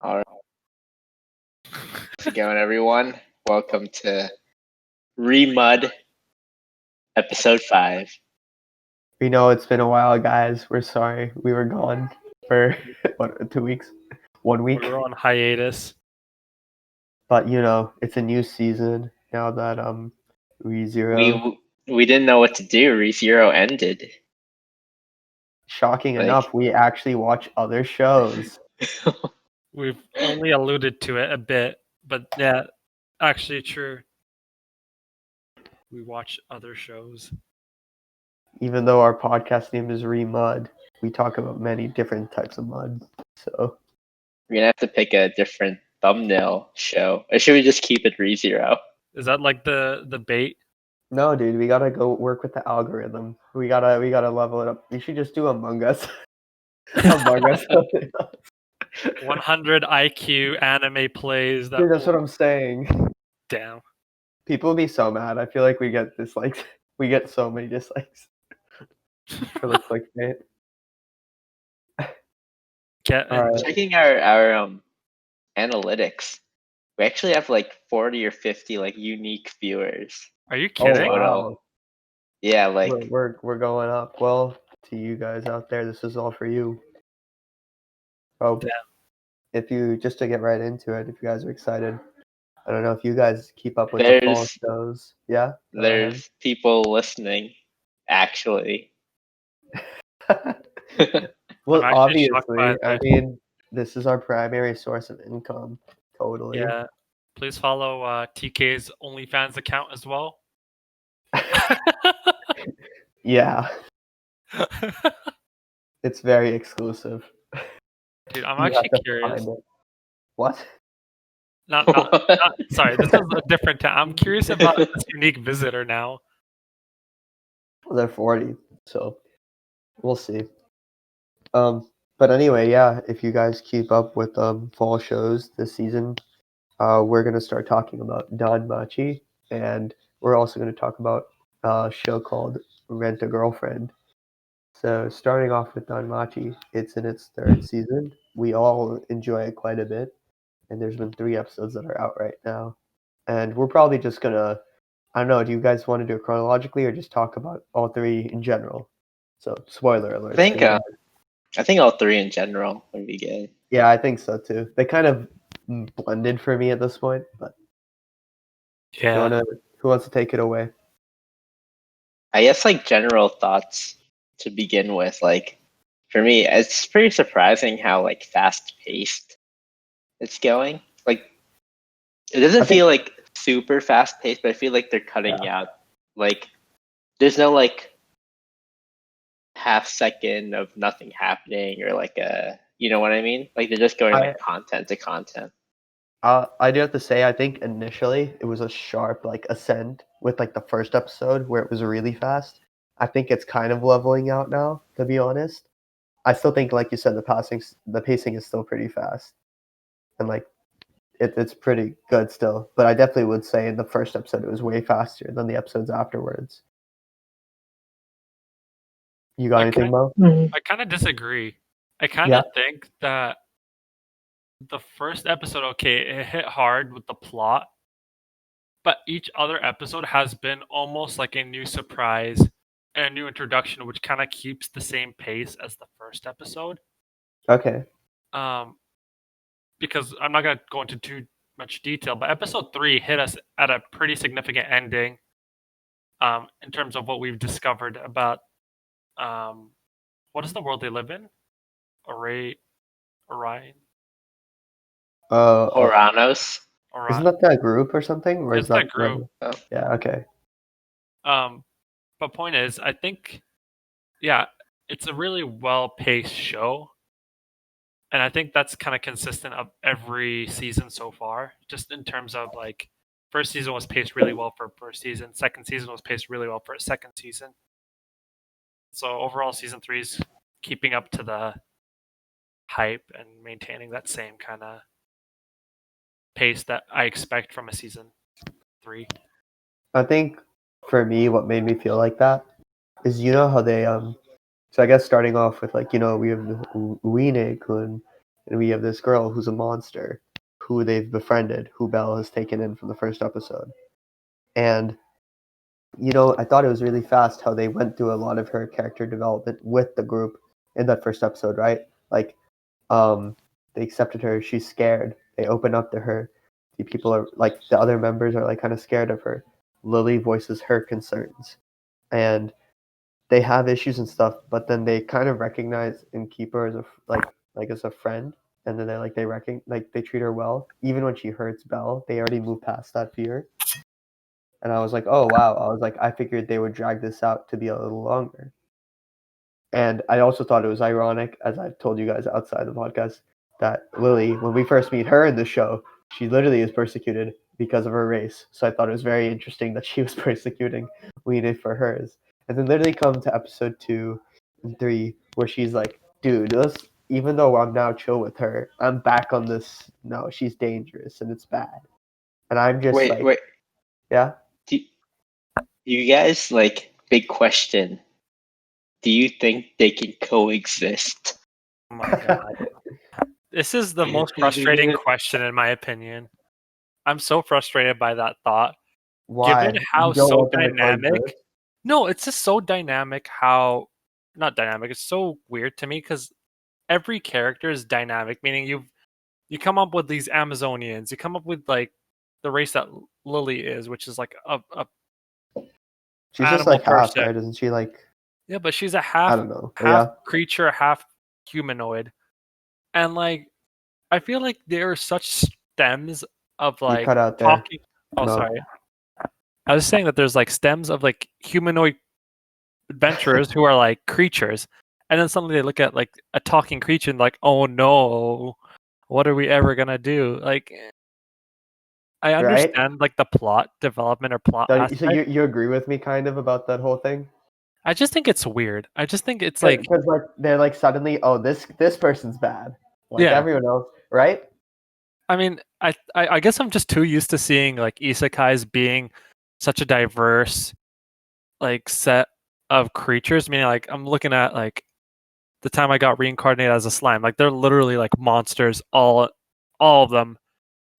All right. How's it going, everyone? Welcome to Remud, episode 5. We know it's been a while, guys. We're sorry. We were gone for, 2 weeks? 1 week? We were on hiatus. But, it's a new season now that ReZero. We didn't know what to do. ReZero ended. Shocking enough, we actually watch other shows. We've only alluded to it a bit, but yeah, actually true. We watch other shows. Even though our podcast name is Remud, we talk about many different types of mud. So We're gonna have to pick a different thumbnail show. Or should we just keep it ReZero? Is that like the bait? no, dude, we gotta go work with the algorithm. We gotta level it up. We should just do Among Us. Among Us. 100 IQ anime plays. Dude, that's what I'm saying. Damn. People will be so mad. I feel like we get dislikes. We get so many dislikes for the clickbait. Alright. Checking our analytics, we actually have like 40 or 50 like unique viewers. Are you kidding? Oh, wow. Yeah, like we're going up. Well, to you guys out there, this is all for you. Oh, Damn. if you just to get right into it, if you guys are excited, I don't know if you guys keep up with the fall shows. Yeah, there's people listening, actually. Well, I'm actually obviously, I mean, this is our primary source of income. Totally. Yeah. Please follow TK's OnlyFans account as well. Yeah. It's very exclusive. Dude, I'm You actually have to curious. find it. What? Not, sorry, this is a different time. I'm curious about this unique visitor now. Well, they're 40, so we'll see. But anyway, yeah, if you guys keep up with fall shows this season, we're gonna start talking about danmachi, and we're also gonna talk about a show called Rent a Girlfriend. So starting off with danmachi, it's in its 3rd season. We all enjoy it quite a bit, and there's been 3 episodes that are out right now. And we're probably just gonna, I don't know, do you guys want to do it chronologically or just talk about all 3 in general? So spoiler alert. I think all 3 in general would be good. Yeah, I think so too. They kind of blended for me at this point, but yeah. Who wants to take it away? I guess like general thoughts to begin with. Like for me, it's pretty surprising how like fast paced it's going. Like it doesn't feel like super fast paced, but I feel like they're cutting out. Like there's no like half second of nothing happening or like you know what I mean? Like they're just going like content to content. I do have to say, I think initially it was a sharp like ascent with like the first episode where it was really fast. I think it's kind of leveling out now, to be honest. I still think, like you said, the pacing is still pretty fast, and like it's pretty good still. But I definitely would say in the first episode it was way faster than the episodes afterwards. You got anything, Mo? I kind of disagree. I kind of think that the first episode, okay, it hit hard with the plot, but each other episode has been almost like a new surprise and a new introduction, which kind of keeps the same pace as the first episode. Okay. Because I'm not going to go into too much detail, but episode 3 hit us at a pretty significant ending in terms of what we've discovered about what is the world they live in? Orion? Oranos. Isn't that that group or something? Or it's that group. Oh. Yeah, okay. But point is, I think, yeah, it's a really well-paced show. And I think that's kind of consistent of every season so far, just in terms of like, first season was paced really well for first season. Second season was paced really well for a second season. So overall, season 3 is keeping up to the hype and maintaining that same kind of pace that I expect from a season 3. I think for me, what made me feel like that is how they so I guess starting off with like we have Uine-kun and we have this girl who's a monster, who they've befriended, who Belle has taken in from the first episode. And I thought it was really fast how they went through a lot of her character development with the group in that first episode, right? Like, they accepted her. She's scared. They open up to her. The people are like, the other members are like kind of scared of her. Lily voices her concerns, and they have issues and stuff, but then they kind of recognize and keep her as as a friend, and then they treat her well, even when she hurts Belle. They already moved past that fear, and I was like, oh wow. I was like, I figured they would drag this out to be a little longer. And I also thought it was ironic, as I've told you guys outside the podcast, that Lily, when we first meet her in the show, she literally is persecuted because of her race. So I thought it was very interesting that she was persecuting Weena for hers. And then literally come to episode 2 and 3, where she's like, dude, even though I'm now chill with her, I'm back on this. No, she's dangerous and it's bad. And I'm just Wait, like, wait. yeah. Do you guys like big question? Do you think they can coexist? Oh my god. This is the most frustrating question in my opinion. I'm so frustrated by that thought. Why? Given how You don't so want them to dynamic. coexist? No, it's just so dynamic how not dynamic, it's so weird to me because every character is dynamic, meaning you come up with these Amazonians, you come up with like the race that Lily is, which is like a She's just animal like half, person. right? Isn't she like, Yeah, but she's a I half don't know. But half yeah. creature, half humanoid. And like I feel like there are such stems of You like cut out there. talking. Oh, No. sorry. I was saying that there's like stems of like humanoid adventurers who are like creatures, and then suddenly they look at like a talking creature and like, oh no, what are we ever gonna do? Like, I Right? understand like the plot development or plot So aspect. you agree with me kind of about that whole thing? I just think it's weird. I just think it's like, Because like they're like suddenly, oh, this person's bad. Like yeah. everyone else, right? I mean, I guess I'm just too used to seeing like isekais being such a diverse like set of creatures. Meaning, like I'm looking at like the time I got reincarnated as a slime. Like they're literally like monsters, all of them.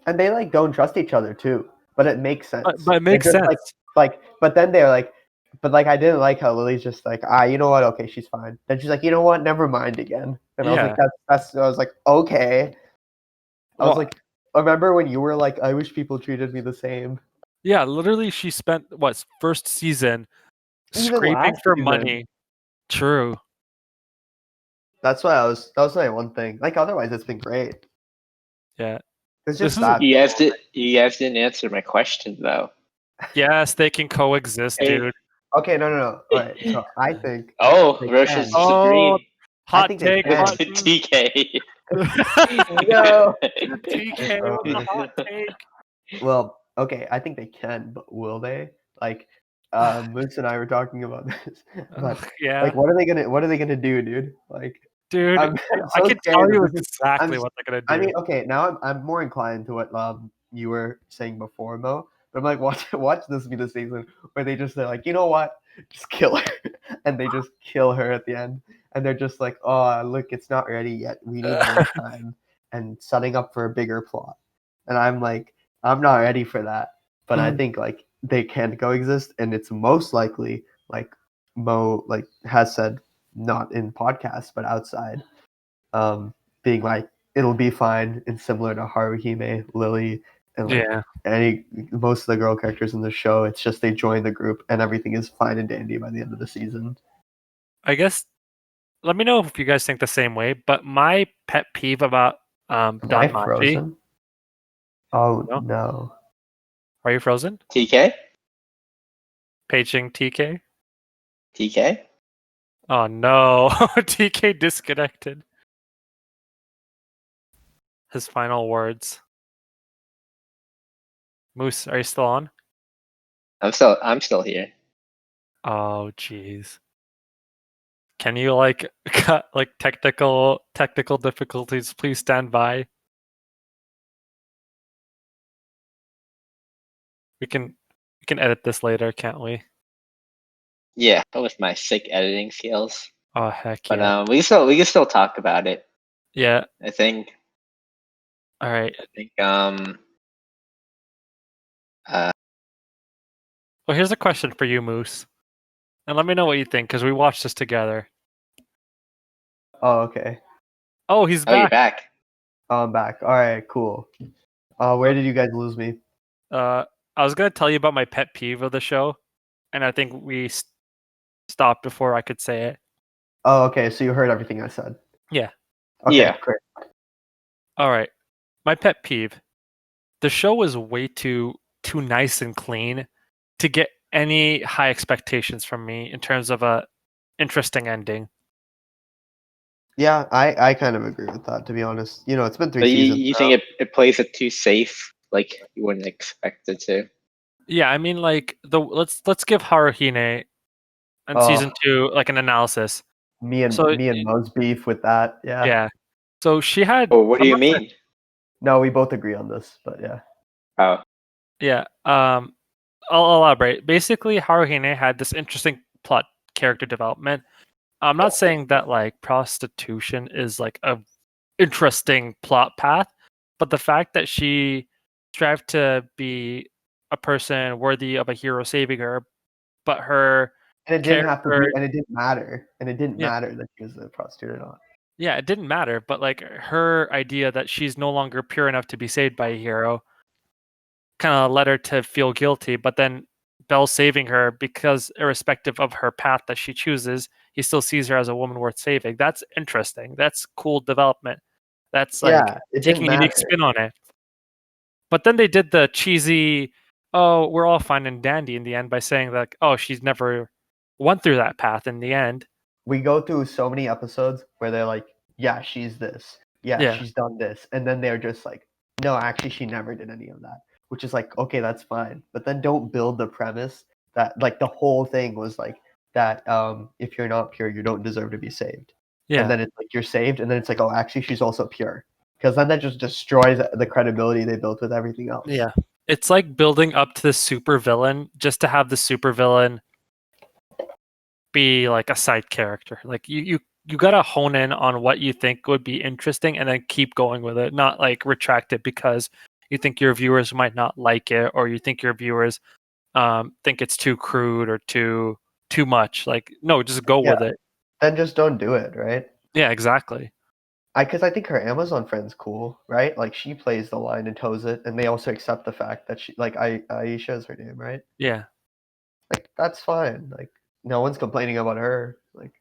And they like don't trust each other too. But it makes sense. But it They're makes just sense. but then they're like, but like I didn't like how Lily's just like, you know what? Okay, she's fine. Then she's like, you know what? Never mind again. And I was like, Yeah. that's. I was like, okay. I was Well, like, I remember when you were like, I wish people treated me the same. yeah. Literally, she spent what first season Even scraping last for season. money. True. That was my one thing. Like otherwise, it's been great. Yeah. It's This just is that. You guys didn't answer my question though. yes, they can coexist, Hey. dude. Okay, no. All right. So I think Oh, they Rosh's can. Oh, disagreed I hot think they take can. with button. TK. No. TK with the hot take. Well, okay, I think they can, but will they? Like, Moose and I were talking about this, but Yeah, like, what are they gonna do, dude? Like, dude. I'm I so can scared tell that you this is. I'm. exactly what they're gonna I do. mean, okay, now I'm more inclined to what you were saying before, Mo. But I'm like, watch this be the season where they're like, you know what, just kill her, and they just kill her at the end, and they're just like, oh, look, it's not ready yet. We need more time, and setting up for a bigger plot. And I'm like, I'm not ready for that. But I think like they can coexist, and it's most likely like Mo like has said, not in podcasts but outside, being like it'll be fine and similar to Haruhime, Lily, and like Yeah. most of the girl characters in the show. It's just they join the group and everything is fine and dandy by the end of the season. I guess let me know if you guys think the same way. But my pet peeve about Am I danmachi. frozen? Oh No? no. Are you frozen? TK? Paging TK. TK? Oh no, TK disconnected. His final words. Moose, are you still on? I'm still here. Oh jeez. Can you like cut like technical difficulties? Please stand by. We can edit this later, can't we? Yeah, with my sick editing skills. Oh heck But yeah. we can still talk about it. Yeah. I think. All right. I think. Well, here's a question for you, Moose, and let me know what you think because we watched this together. Oh, okay. Oh, he's Oh, you're back. back. Oh, I'm back. All right, cool. Where did you guys lose me? I was gonna tell you about my pet peeve of the show, and I think we stopped before I could say it. Oh, okay. So you heard everything I said. Yeah. Okay, Yeah. great. All right. My pet peeve. The show was way too nice and clean to get any high expectations from me in terms of a interesting ending. Yeah, I kind of agree with that, to be honest. You know, it's been 3 But seasons you now. think it plays it too safe, like you wouldn't expect it to. Yeah, I mean, like let's give Haruhine in Oh, season 2 like an analysis. So me and Mo's beef with that. Yeah. yeah, so she had. Oh, what do I'm you not saying, mean? No, we both agree on this, but yeah. Oh, yeah. I'll elaborate. Basically, Haruhine had this interesting plot character development. I'm not saying that like prostitution is like a interesting plot path, but the fact that she strived to be a person worthy of a hero saving her, but her And it didn't have to be, character, and it didn't matter. And it didn't yeah, matter that she was a prostitute or not. yeah, it didn't matter. But like her idea that she's no longer pure enough to be saved by a hero kind of led her to feel guilty. But then Bell saving her because, irrespective of her path that she chooses, he still sees her as a woman worth saving. That's interesting. That's cool development. That's like Yeah, it didn't taking a unique matter. spin on it. But then they did the cheesy, oh, we're all fine and dandy in the end by saying that, oh, she's never went through that path in the end. We go through so many episodes where they're like, yeah, she's this. Yeah, Yeah, she's done this. And then they're just like, no, actually, she never did any of that. Which is like, okay, that's fine. But then don't build the premise that, like, the whole thing was like that if you're not pure, you don't deserve to be saved. And yeah, then it's like, you're saved. And then it's like, oh, actually, she's also pure. Because then that just destroys the credibility they built with everything else. yeah. It's like building up to the super villain just to have the super villain be like a side character. Like you gotta hone in on what you think would be interesting and then keep going with it, not like retract it because you think your viewers might not like it or you think your viewers think it's too crude or too much. Like no, just go Yeah, with it. then just don't do it, right? Yeah, exactly. Because I think her Amazon friend's cool, right? Like she plays the line and toes it, and they also accept the fact that she, like, Aisha is her name, right? Yeah. Like that's fine. Like no one's complaining about her. Like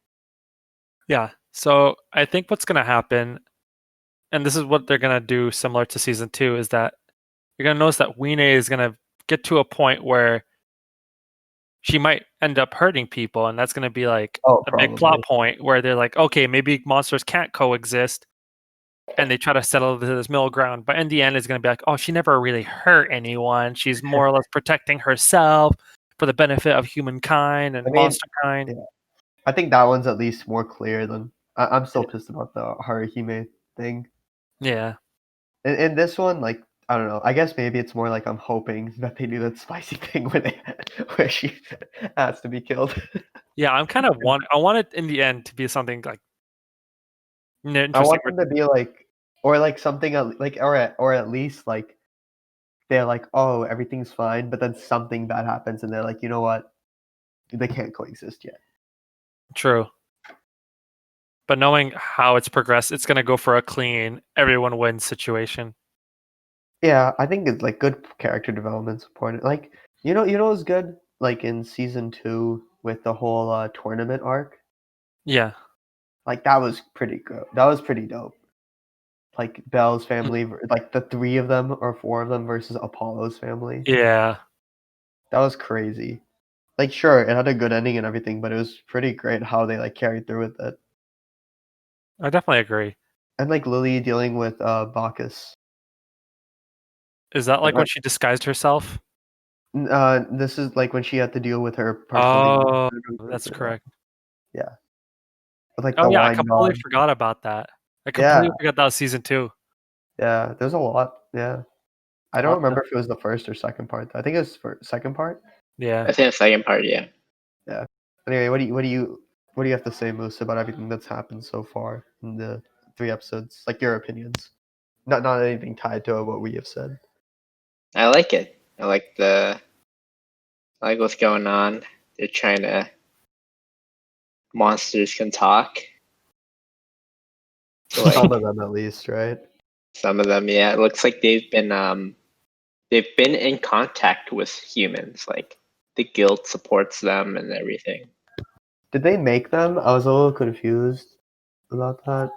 Yeah. So I think what's gonna happen, and this is what they're gonna do similar to season 2, is that you're gonna notice that Weene is gonna get to a point where she might end up hurting people, and that's going to be like oh, a big plot probably. point where they're like, okay, maybe monsters can't coexist, and they try to settle to this middle ground. But in the end, it's going to be like, oh, she never really hurt anyone. She's more or less protecting herself for the benefit of humankind I and mean, monster kind. yeah, I think that one's at least more clear than I'm still pissed about the Haruhime thing. Yeah, In this one, like I don't know. I guess maybe it's more like I'm hoping that they do that spicy thing where they where she has to be killed. yeah. I'm kind of I want it in the end to be something like I interesting. want them to be like, or like something like, or at least like they're like, oh, everything's fine, but then something bad happens, and they're like, you know what, they can't coexist yet. True. But knowing how it's progressed, it's going to go for a clean, everyone wins situation. Yeah, I think it's like good character development's important. Like, you know, what's good like in season 2 with the whole tournament arc. Yeah. Like that was pretty good. That was pretty dope. Like Belle's Mm. family, like the 3 of them or 4 of them versus Apollo's family. Yeah. That was crazy. Like, sure, it had a good ending and everything, but it was pretty great how they like carried through with it. I definitely agree. And like Lily dealing with Bacchus. Is that like when Like, she disguised herself? this is like when she had to deal with her personal demon. Oh, that's correct. Yeah, with like Oh the yeah, I wine completely dog. forgot about that. I Yeah, completely forgot that was season 2. yeah. There's a lot. Yeah, I don't Lot to- remember if it was the first or second part. I think it was for second part. Yeah. I think the second part, yeah. Yeah. Anyway, what do you have to say, Moose, about everything that's happened so far in the 3 episodes, like your opinions. Not anything tied to what we have said. I like it. I like what's going on. They're trying to monsters can talk. So, like Some of them at least, right? some of them, yeah. It looks like they've been in contact with humans. Like the guild supports them and everything. Did they make them? I was a little confused about that.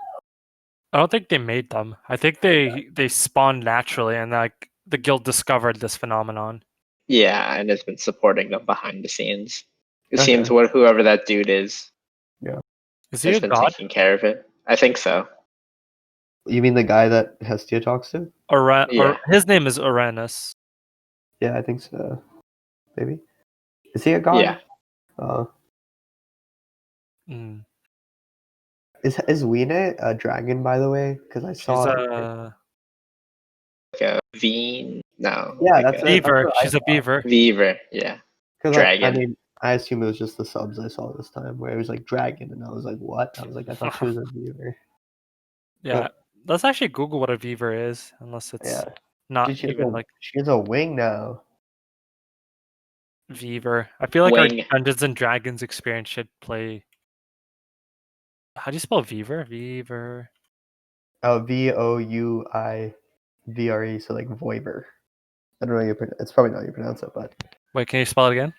I don't think they made them. I think they spawned naturally, and like the guild discovered this phenomenon. Yeah, and has been supporting them behind the scenes. It Okay. seems whoever that dude is Is he has a been god? taking care of it. I think so. You mean the guy that Hestia talks to? Or Yeah. his name is Uranus. Yeah, I think so. Maybe. Is he a Yeah. god? Uh, Mm. is Wine a dragon, by the way? Because I She's saw it. a Like a Veen. No. Yeah, Like that's a it. That's beaver. what I She's a thought. beaver. Beaver. Yeah. Because I Dragon. mean, I assume it was just the subs I saw this time, where it was like dragon, and I was like, what? I was like, I thought she was a beaver. Yeah. Let's actually Google what a beaver is, unless it's Yeah. not Dude, even like she has a wing now. beaver. I feel like our Wing. Dungeons and Dragons experience should play. How do you spell beaver? Beaver. Oh, Vouvre. So like Voiver. I don't know how you it's probably not how you pronounce it, but Wait, can you spell it again?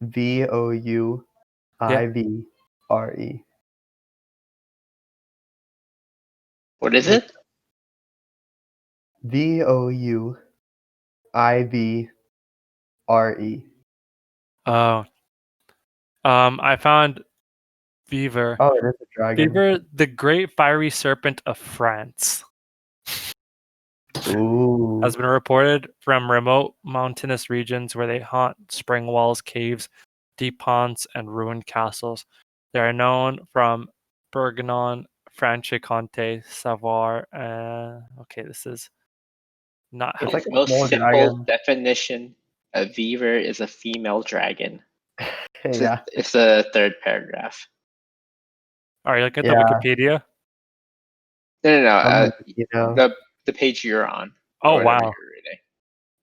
Vouvre. What is it? Vouvre. Oh. I found beaver. Oh, it is a dragon. Beaver, the great fiery serpent of France, Ooh. has been reported from remote mountainous regions where they haunt spring wells, caves, deep ponds, and ruined castles. They are known from Bergnon, Franche-Comté, Savoie. Okay, this is not It's In like the helpful. a most small simple dragon. definition, a beaver is a female dragon. Yeah. It's the third paragraph. Are you looking at the Yeah. Wikipedia? No. You know. The page you're on, Oh, or whatever wow. you're reading.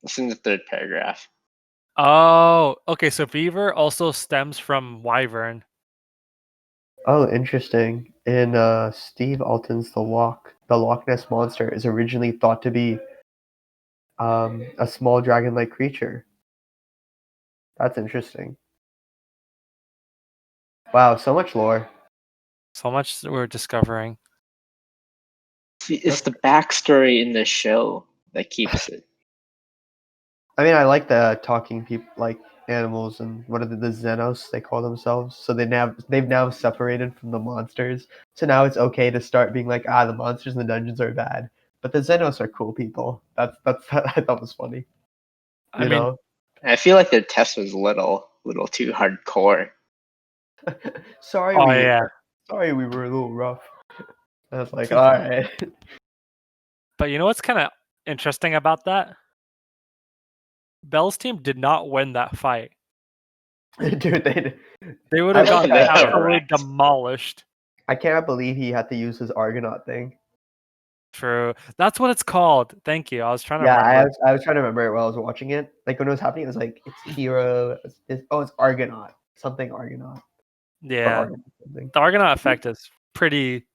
It's in the third paragraph. Oh, okay. So beaver also stems from wyvern. Oh, interesting. In Steve Alton's the Loch Ness monster is originally thought to be a small dragon-like creature. That's interesting. Wow, so much lore. So much we're discovering. See, it's the backstory in the show that keeps it. I mean, I like the talking people, like animals, and what are the Xenos they call themselves? So they've now separated from the monsters. So now it's okay to start being like, the monsters in the dungeons are bad, but the Xenos are cool people. That's I thought was funny. I You mean, know, I feel like their test was little too hardcore. sorry oh yeah. sorry we were a little rough. I was like, all right, But you know what's kind of interesting about that? Bell's team did not win that fight. dude. They would I have like gotten They that. got absolutely wrecked. demolished. I cannot believe he had to use his Argonaut thing. True. That's what it's called. Thank you. I was trying to Yeah, remember. I was trying to remember it while I was watching it. Like when it was happening, it was like it's hero. It's Argonaut, something Argonaut or Yeah. Argonaut something. The Argonaut effect is pretty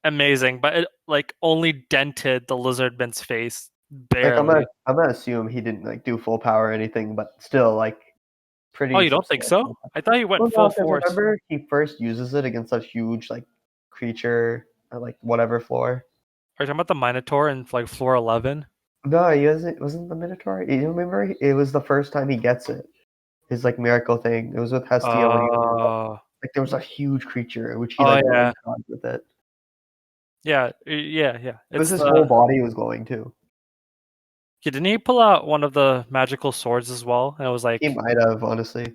amazing, but it like only dented the lizardman's face Like barely. I'm gonna assume he didn't like do full power or anything, but still like Oh, pretty you don't think so? substantial. I thought he Well, went no, full because force. remember he first uses it against a huge like creature, like whatever floor. Are you talking about the Minotaur in like floor 11? No, he wasn't the Minotaur. You remember? It was the first time he gets it. His like miracle thing. It was with Hestia when he was Oh, like there was a huge creature which he oh like yeah, one shot with it. yeah. It was It's his the whole body was glowing too. yeah. Didn't he pull out one of the magical swords as well? And it was He like, might have honestly.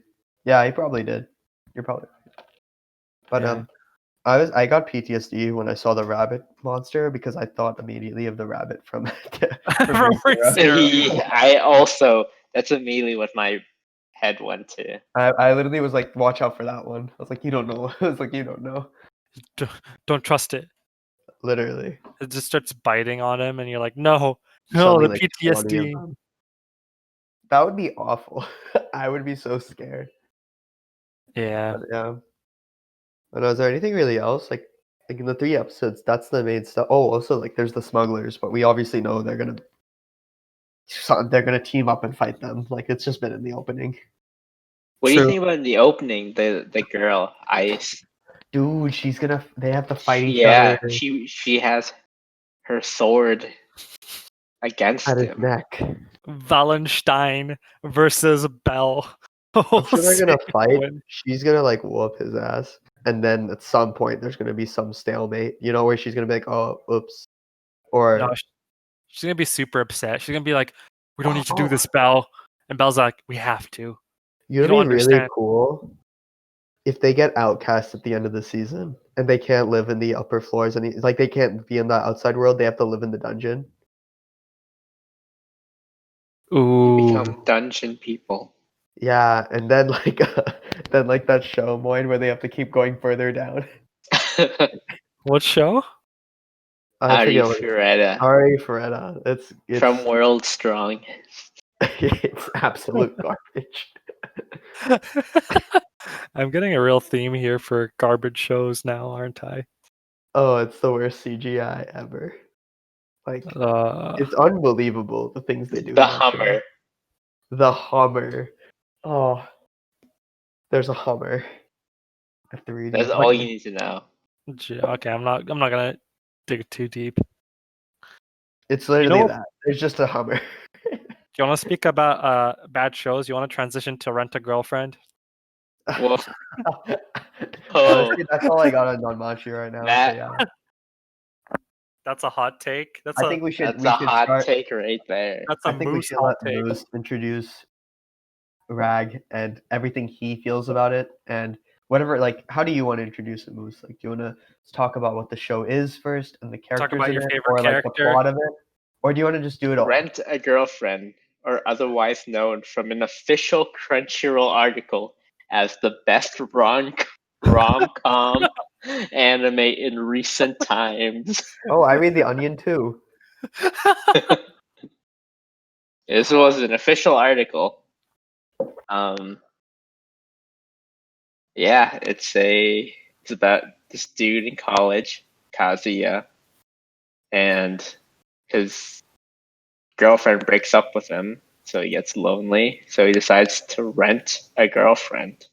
Yeah, he probably did. You're probably. But yeah. I got PTSD when I saw the rabbit monster because I thought immediately of the rabbit from from From ReZero. Zero. I also that's immediately what my head went to. I literally was like, watch out for that one. I was like, you don't know. I was like, you don't know. Don't trust it. Literally. It just starts biting on him, and you're like, no, Suddenly, the like 20 of PTSD. them. That would be awful. I would be so scared. Yeah. But yeah. But is there anything really else? Like in the 3 episodes, that's the main stuff. Oh, also like there's the smugglers, but we obviously know they're gonna team up and fight them. Like it's just been in the opening. What do you True. think about in the opening? The girl Ice. Dude, they have to fight each Yeah, other she has her sword against at his him. neck. Wallenstein versus Bell. I'm sure they're gonna fight. Win. She's gonna like whoop his ass, and then at some point there's gonna be some stalemate. You know, where she's gonna be like, "Oh, oops," or No, she's gonna be super upset. She's gonna be like, "We don't need to do oh, this, Bell." And Bell's like, "We have to. you You know, don't be really understand." cool if they get outcast at the end of the season and they can't live in the upper floors and like they can't be in the outside world. They have to live in the dungeon. You Ooh, become dungeon people. Yeah, and then like then like that show Moine where they have to keep going further down. what show? I Ari forget what it's Fureta Sorry, Feretta. from World Strong. it's absolute garbage. I'm getting a real theme here for garbage shows now, aren't I? Oh, it's the worst CGI ever. Like Uh, it's unbelievable the things they do The in that show. Hummer. The Hummer. Oh, there's a Hummer. I have to read That's you. all you need to know. okay, I'm not gonna dig too deep. It's You literally know, that. There's just a Hummer. you want to speak about bad shows? You want to transition to Rent a Girlfriend? Whoa. Honestly, that's all I got on danmachi right now. So That yeah, That's a hot take. I think we should that's a hot start. take right there. That's a I think we moose should hot let take. Moose introduce Rag and everything he feels about it, and whatever. Like, how do you want to introduce it, Moose? Like, do you want to talk about what the show is first and the Talk characters about in your it, favorite or like the character. plot of it, or do you want to just do it all? Rent a Girlfriend, or otherwise known from an official Crunchyroll article as the best rom-com anime in recent times. Oh, I read the Onion too. This was an official article. Yeah, it's about this dude in college, Kazuya, and his girlfriend breaks up with him, so he gets lonely. So he decides to rent a girlfriend.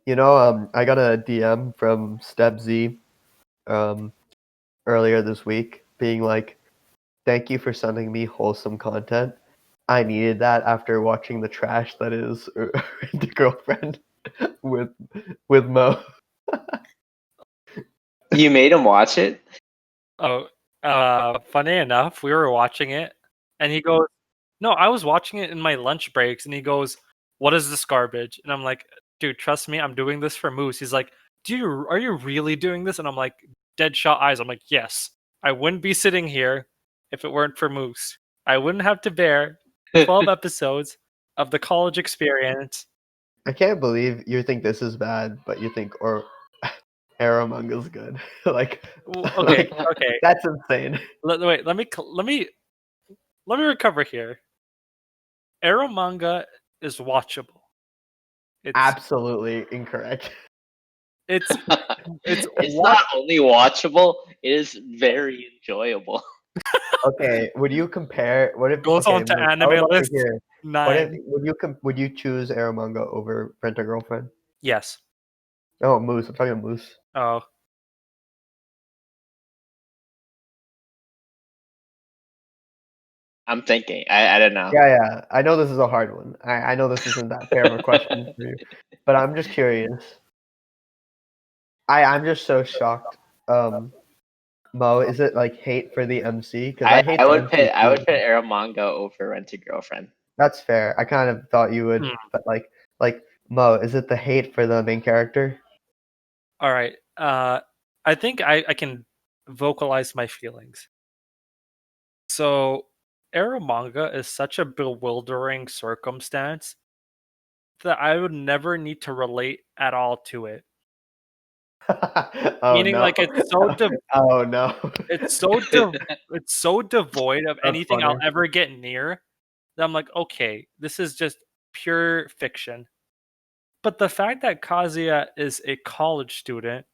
You know, I got a DM from Step Z, earlier this week, being like, "Thank you for sending me wholesome content. I needed that after watching the trash that is the girlfriend with Mo." You made him watch it? Oh, funny enough, we were watching it, and he goes, "No, I was watching it in my lunch breaks," and he goes, "What is this garbage?" And I'm like, "Dude, trust me, I'm doing this for Moose." He's like, are you really doing this?" And I'm like, dead shot eyes. I'm like, "Yes, I wouldn't be sitting here if it weren't for Moose. I wouldn't have to bear 12 episodes of the college experience." I can't believe you think this is bad, but you think or Arrow manga's good. like, Okay, like okay. that's insane. Wait, let me recover here. Arrow manga is watchable. Absolutely incorrect. It's It's what not only watchable, it is very enjoyable. Okay, would you compare? What if? goes Okay, on to Moose, I would anime love to list hear. What if 9. would you choose Arrow manga over Rent a Girlfriend? Yes. Oh, Moose. I'm talking to Moose. Oh, I'm thinking. I don't know. Yeah. I know this is a hard one. I know this isn't that fair of a question for you, but I'm just curious. I'm just so shocked. Mo, is it like hate for the MC? Because I hate the MC I would too. put Arrow Manga over Rent a Girlfriend. That's fair. I kind of thought you would, hmm. but like Mo, is it the hate for the main character? All right. I think I can vocalize my feelings. So, Arrow manga is such a bewildering circumstance that I would never need to relate at all to it. Oh Meaning, no! like, it's so Oh no! it's so devoid of That's anything funny. I'll ever get near that I'm like, okay, this is just pure fiction. But the fact that Kazuya is a college student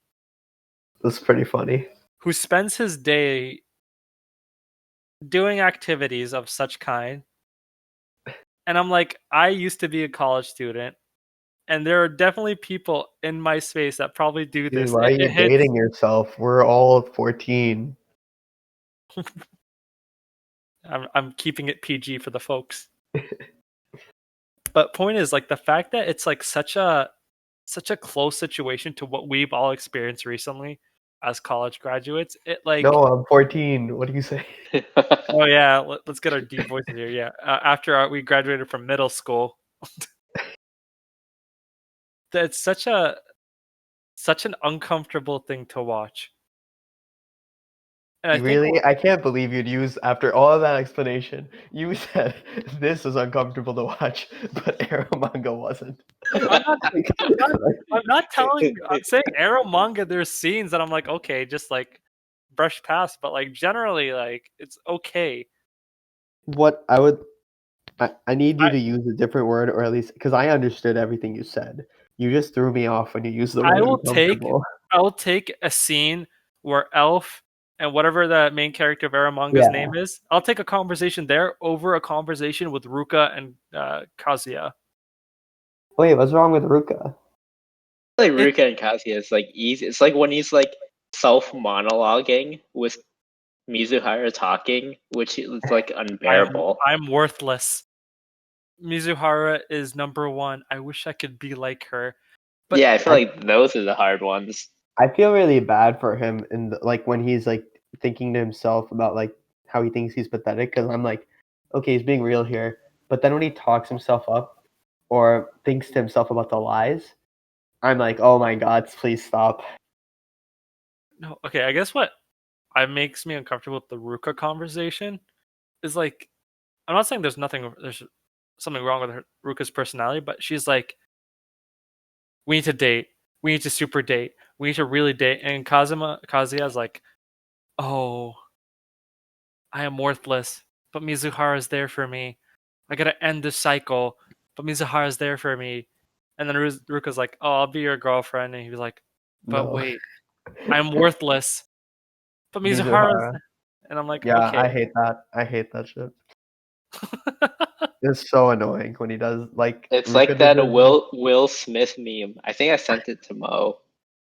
That's pretty funny. who spends his day doing activities of such kind, and I'm like, I used to be a college student, and there are definitely people in my space that probably do Dude, this. why are you It hits. dating yourself? We're all 14. I'm keeping it PG for the folks. But point is, like, the fact that it's like such a close situation to what we've all experienced recently as college graduates. It No, like, I'm 14. What do you say? oh yeah, let's get our deep voices here. Yeah, after we graduated from middle school, it's such an uncomfortable thing to watch. And I think Really? I can't believe you'd use, after all of that explanation, you said this was uncomfortable to watch, but Arrow manga wasn't. I'm not Like, I'm not I'm not telling I'm saying arrow manga there's scenes that I'm like, okay, just like brush past, but like generally like it's okay. what I would, I need you I to use a different word, or at least, because I understood everything you said. You just threw me off when you used the I word will take uncomfortable. I'll take a scene where Elf and whatever the main character of arrow manga's Yeah. name is, I'll take a conversation there over a conversation with Ruka and Kazuya. Wait, what's wrong with Ruka? Like It Ruka and Kazuya is like easy. It's like when he's like self monologuing with Mizuhara talking, which is like I'm unbearable. I'm worthless. Mizuhara is number one. I wish I could be like her. But Yeah, I feel I like those are the hard ones. I feel really bad for him, and like when he's like thinking to himself about like how he thinks he's pathetic, because I'm like, okay, he's being real here, but then when he talks himself up or thinks to himself about the lies, I'm like, oh my god, please stop. no, okay, I guess what makes me uncomfortable with the Ruka conversation is like I'm not saying there's something wrong with Ruka's personality, but she's like, we need to date, we need to super date, we need to really date, and Kazuya's like, oh, I am worthless, but Mizuhara's there for me. I gotta end this cycle, but Mizuhara's there for me. And then Ruka's like, oh, I'll be your girlfriend, and he was like, but No, wait, I'm worthless, but Mizuhara's, Mizuhara. and I'm like, Yeah, okay. I hate that. I hate that shit. It's so annoying when he does like It's like Ruka did that this. Will Smith meme. I think I sent it to Mo.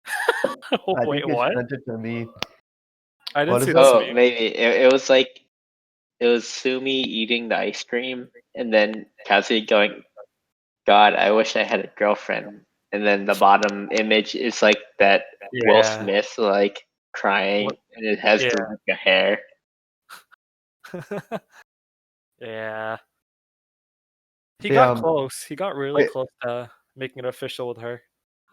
I think Wait, you what? sent it to me. I didn't What see is it? this Oh, meme. maybe it was like it was Sumi eating the ice cream, and then Kazuya going, "God, I wish I had a girlfriend." And then the bottom image is like that Will Yeah. Smith like What? crying, and it has Yeah. the Ruka hair. Yeah. He See, got close. He got really wait. close to making it official with her.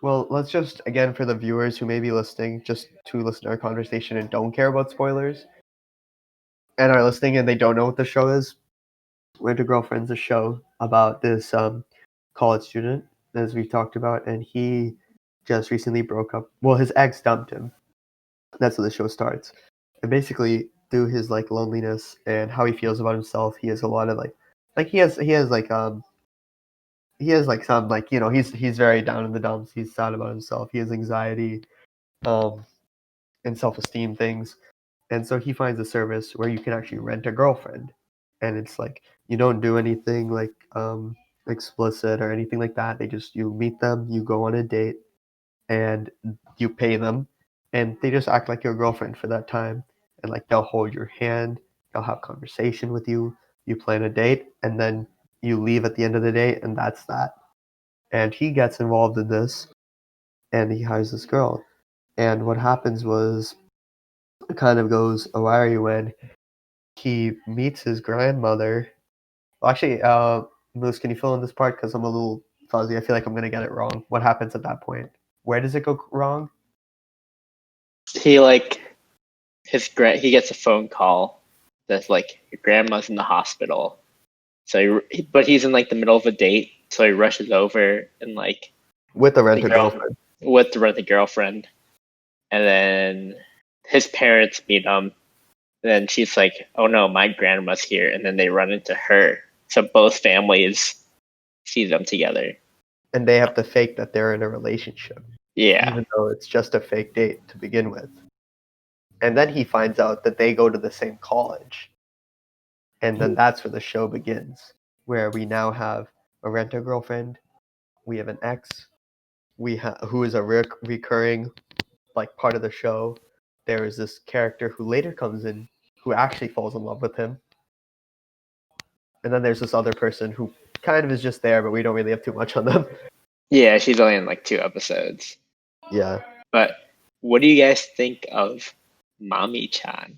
Well, let's just again for the viewers who may be listening, just to listen to our conversation and don't care about spoilers, and are listening and they don't know what the show is. Winter Girlfriend's a show about this college student, as we talked about, and he just recently broke up. Well, his ex dumped him. That's how the show starts. And basically, through his like loneliness and how he feels about himself, he has a lot of like he has like some like he's very down in the dumps. He's sad about himself. He has anxiety, um, and self esteem things. And so he finds a service where you can actually rent a girlfriend, and it's like you don't do anything like explicit or anything like that. They just you meet them, you go on a date, and you pay them, and they just act like your girlfriend for that time, and like they'll hold your hand, they'll have conversation with you, you plan a date, and then you leave at the end of the day, and that's that. And he gets involved in this, and he hires this girl, and what happens was it kind of goes awry when he meets his grandmother. Well, actually, Moose, can you fill in this part? Because I'm a little fuzzy. I feel like I'm going to get it wrong. What happens at that point? Where does it go wrong? He like he gets a phone call that's like your grandma's in the hospital. So, but he's in like the middle of a date, so he rushes over and like With the the renter girl girlfriend. with the girlfriend. and then his parents meet him. And then she's like, "Oh no, my grandma's here," and then they run into her. So both families see them together. And they have to fake that they're in a relationship, Yeah, even though it's just a fake date to begin with. And then he finds out that they go to the same college. And then that's where the show begins, where we now have a rent-a-girlfriend, we have an ex, who is a recurring like part of the show. There is this character who later comes in, who actually falls in love with him. And then there's this other person who kind of is just there, but we don't really have too much on them. yeah. She's only in like 2 episodes. Yeah. But what do you guys think of Mami-chan?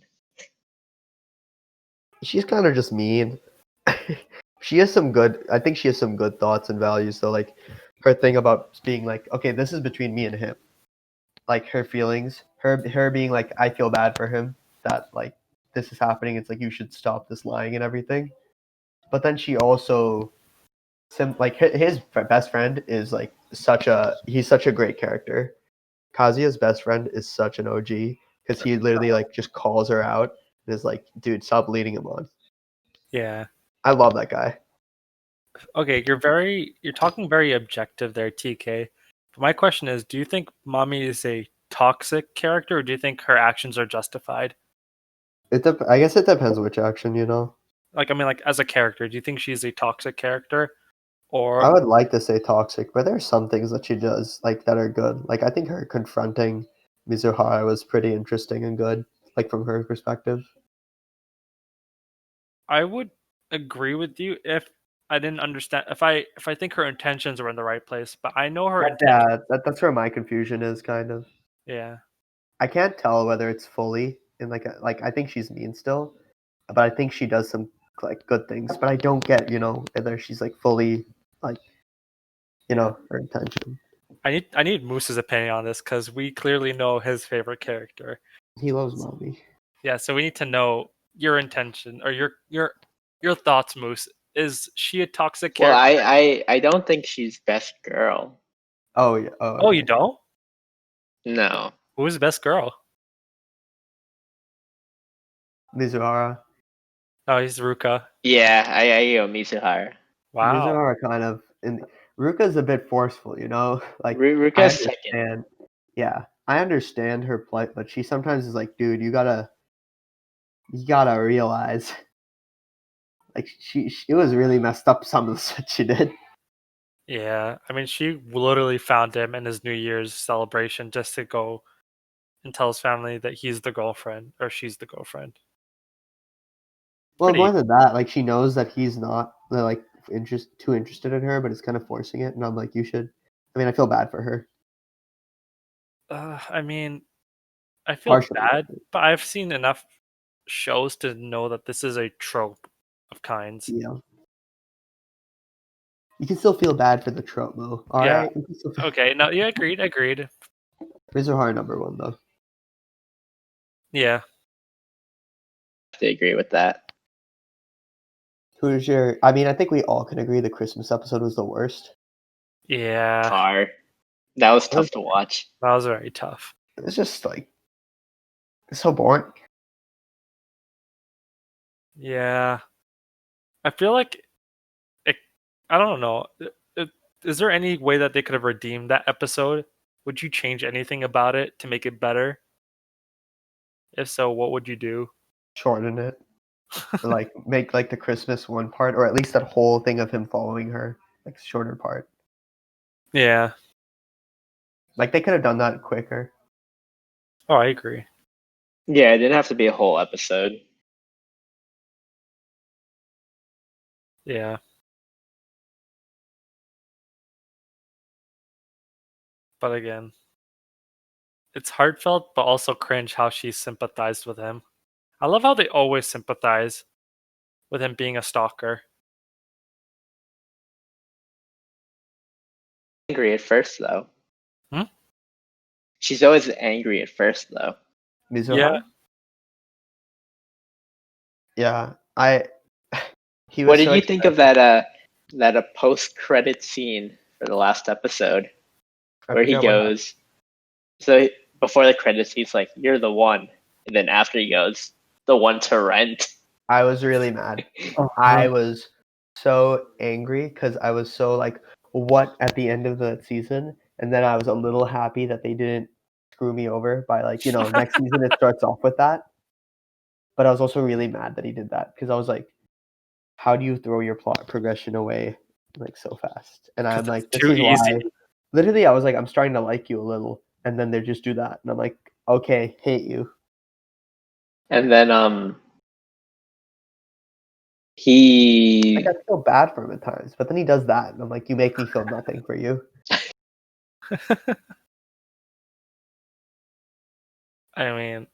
She's kind of just mean. She has some good. I think she has some good thoughts and values. So like, her thing about being like, okay, this is between me and him. Like her feelings, her being like, I feel bad for him that like this is happening. It's like you should stop this lying and everything. But then she also, like his best friend is like he's such a great character. Kazuya's best friend is such an OG because he literally like just calls her out and is like, dude, stop leading him on. Yeah. I love that guy. Okay, you're talking very objective there, TK. But my question is, do you think Mommy is a toxic character, or do you think her actions are justified? I guess it depends which action, you know. Like, I mean, like as a character, do you think she's a toxic character, I or would like to say toxic, but there are some things that she does like that are good. Like I think her confronting Mizuhara was pretty interesting and good, like from her perspective. I would agree with you if I didn't understand if I think her intentions were in the right place, but I know her intention. Yeah, that's where my confusion is kind of. Yeah. I can't tell whether it's fully in like I think she's mean still, but I think she does some like good things. But I don't get whether she's like fully like Yeah. her intention. I need Moose's opinion on this because we clearly know his favorite character. He loves mommy. Yeah, so we need to know your intention or your thoughts, Moose. Is she a toxic Well, character? I don't think she's best girl. Oh yeah. Oh Oh, okay. you don't? No. Who's the best girl? Mizuhara. Oh, he's Ruka. Yeah, I go Mizuhara. Wow. Mizuhara kind of and Ruka's a bit forceful, Like I Ruka's second. understand. Yeah, I understand her plight, but she sometimes is like, dude, you gotta realize, like she was really messed up. Some of the shit she did. Yeah, I mean, she literally found him in his New Year's celebration just to go and tell his family that he's the girlfriend or she's the girlfriend. Well, Pretty. more than that, like she knows that he's not like too interested in her, but it's kind of forcing it. And I'm like, you should. I mean, I feel bad for her. I mean, I feel Partially. bad, but I've seen enough shows to know that this is a trope of kinds. Yeah. You can still feel bad for the trope, though. All Yeah. right. You can still feel... Okay. No. Yeah. Agreed. Mizuhara #1 though. Yeah. I have to agree with that. Who's your? I mean, I think we all can agree the Christmas episode was the worst. Yeah. Far. That was tough to watch. That was very tough. It's just like it's so boring. Yeah. I feel like I don't know. Is there any way that they could have redeemed that episode? Would you change anything about it to make it better? If so, what would you do? Shorten it. Like make like the Christmas one part, or at least that whole thing of him following her, like shorter part. Yeah. Like they could have done that quicker. Oh, I agree. Yeah, it didn't have to be a whole episode. Yeah. But again, it's heartfelt, but also cringe how she sympathized with him. I love how they always sympathize with him being a stalker. Angry at first, though. Hmm? She's always angry at first, though. Mizuhara? Yeah. Yeah. He What was did so you think of excited. that a post-credit scene for the last episode I where he forget what happened. goes? So before the credits, he's like, "You're the one," and then after he goes, "The one to rent." I was really mad. I was so angry because I was so like, what at the end of the season? And then I was a little happy that they didn't screw me over by like, next season it starts off with that. But I was also really mad that he did that because I was like, how do you throw your plot progression away like so fast? And I'm 'Cause it's like, this too is why. easy. Literally, I was like, I'm starting to like you a little, and then they just do that, and I'm like, okay, hate you. And then he Like I feel bad for him at times, but then he does that, and I'm like, you make me feel nothing for you. I mean,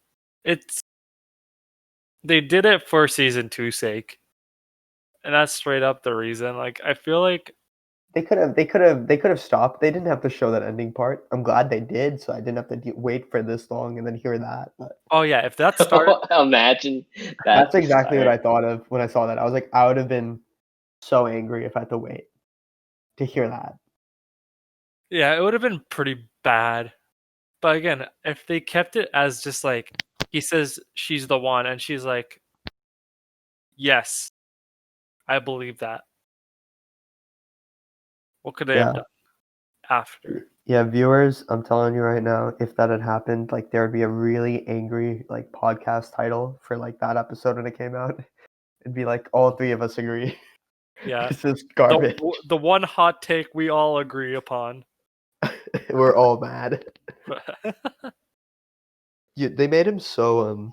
they did it for season 2's sake, and that's straight up the reason. Like, I feel like They could have stopped. They didn't have to show that ending part. I'm glad they did, so I didn't have to wait for this long and then hear that. But oh yeah, if that started, imagine that that's to exactly what I start. thought of when I saw that. I was like, I would have been so angry if I had to wait to hear that. yeah, it would have been pretty bad. But again, if they kept it as just like he says she's the one, and she's like, yes, I believe that. What could they have Yeah. done after? Yeah, viewers, I'm telling you right now, if that had happened, like there would be a really angry like podcast title for like that episode when it came out. It'd be like all three of us agree. Yeah, This is garbage. the one hot take we all agree upon. We're all mad. They made him so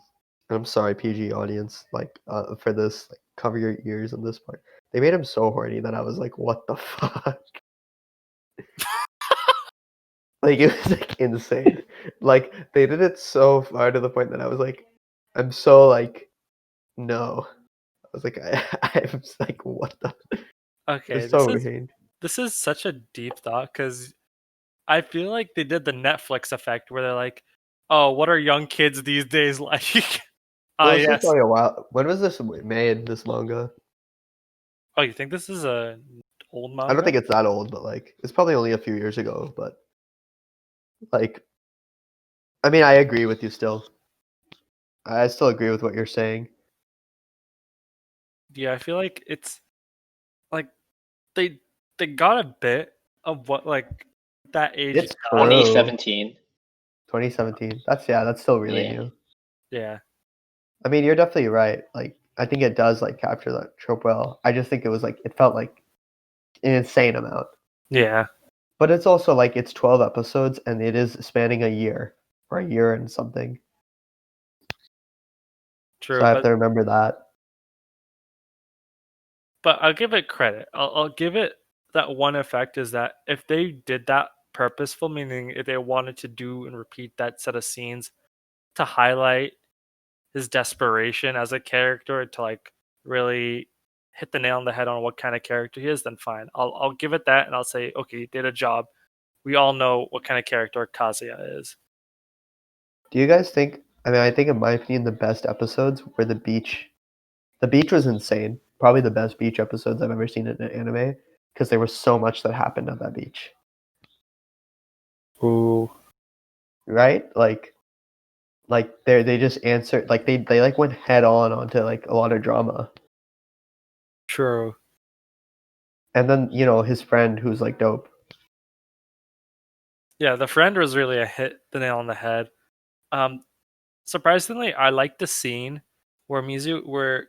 I'm sorry, PG audience, like for this, like, cover your ears on this part. They made him so horny that I was like, what the fuck? Like it was like insane. Like they did it so far to the point that I was like, I'm so like, no. I was like, I was like, what the? Okay, It's so weird. this is such a deep thought because I feel like they did the Netflix effect where they're like, "Oh, what are young kids these days like?" Ah, Well, this was yes. probably a while. When was this made? This manga? Oh, you think this is a old I don't manga? think it's that old, but like, it's probably only a few years ago. But like, I mean, I agree with you still. I still agree with what you're saying. Yeah, I feel like it's like they they got a bit of what like that age It's does. true. 2017. 2017. That's still really Yeah. new. Yeah, I mean, you're definitely right. Like, I think it does like capture that trope well. I just think it was like it felt like an insane amount. yeah, But it's also like it's 12 episodes and it is spanning a year or a year and something. So true. I have to remember that. But I'll give it credit. I'll give it that one effect is that if they did that purposeful, meaning if they wanted to do and repeat that set of scenes to highlight his desperation as a character to like really hit the nail on the head on what kind of character he is, then fine. I'll give it that and I'll say, okay, he did a job. We all know what kind of character Kazuya is. Do you guys think? I mean, I think in my opinion, the best episodes were the beach. The beach was insane. Probably the best beach episodes I've ever seen in an anime because there was so much that happened at that beach. Ooh. Right? Like they just answered like they like went head on onto like a lot of drama. True. And then, his friend who's like dope. Yeah, the friend was really a hit the nail on the head. Um, surprisingly, I like the scene where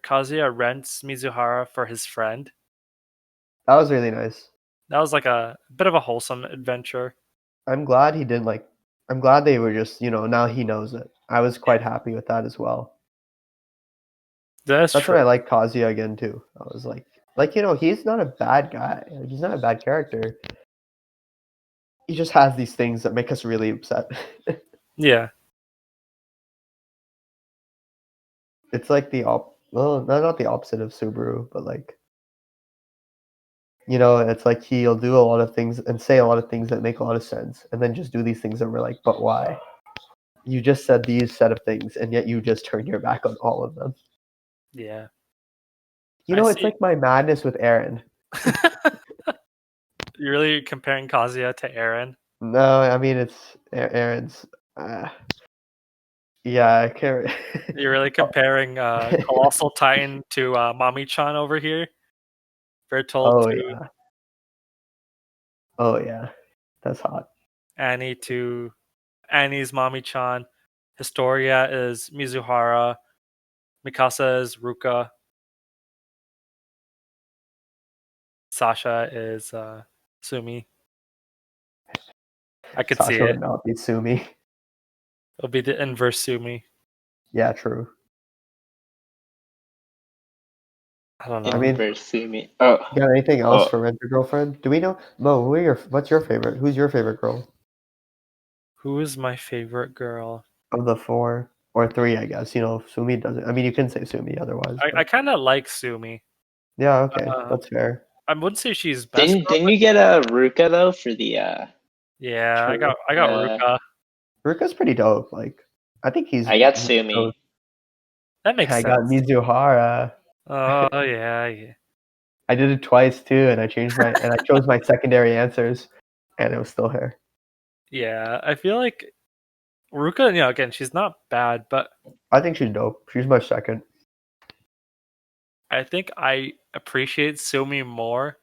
Kazuya rents Mizuhara for his friend. That was really nice. That was like a bit of a wholesome adventure. I'm glad he didn't like I'm glad they were just, now he knows it. I was quite happy with that as well. That's That's when true. I liked Kazuya again too. I was like he's not a bad guy. Like, he's not a bad character. He just has these things that make us really upset. Yeah. It's like well, not the opposite of Subaru, but like it's like he'll do a lot of things and say a lot of things that make a lot of sense, and then just do these things that we're like, but why? You just said these set of things, and yet you just turned your back on all of them. Yeah. It's like my madness with Aaron. You're really comparing Kazuya to Eren? No, I mean it's Aaron's Uh, yeah, I can't. You're really comparing Colossal Titan to Mami-chan over here. Bertold Oh to yeah. Oh yeah. That's hot. Annie to Annie's Mami-chan. Historia is Mizuhara. Mikasa is Ruka. Sasha is Sumi. I could see Sasha it. would not be Sumi. It'll be the inverse Sumi. Yeah, true. I don't I know. mean, Inverse Sumi. Oh, you got anything else oh. for Rent a Girlfriend? Do we know Mo? What's your favorite? Who's your favorite girl Who is my favorite girl? of the four or three? I guess Sumi doesn't. I mean, you can say Sumi otherwise, I but kind of like Sumi. yeah, okay, Uh, that's fair. I wouldn't say she's best Didn't girl. you get a Ruka though for the Yeah, True. I got uh Ruka. Ruka's pretty dope. Like, I think he's. I got So, Sumi. That makes I got sense. Mizuhara. Oh yeah, yeah. I did it twice too, and I chose my secondary answers, and it was still her. Yeah, I feel like Ruka, again, she's not bad, but I think she's dope. She's my second. I think I appreciate Sumi more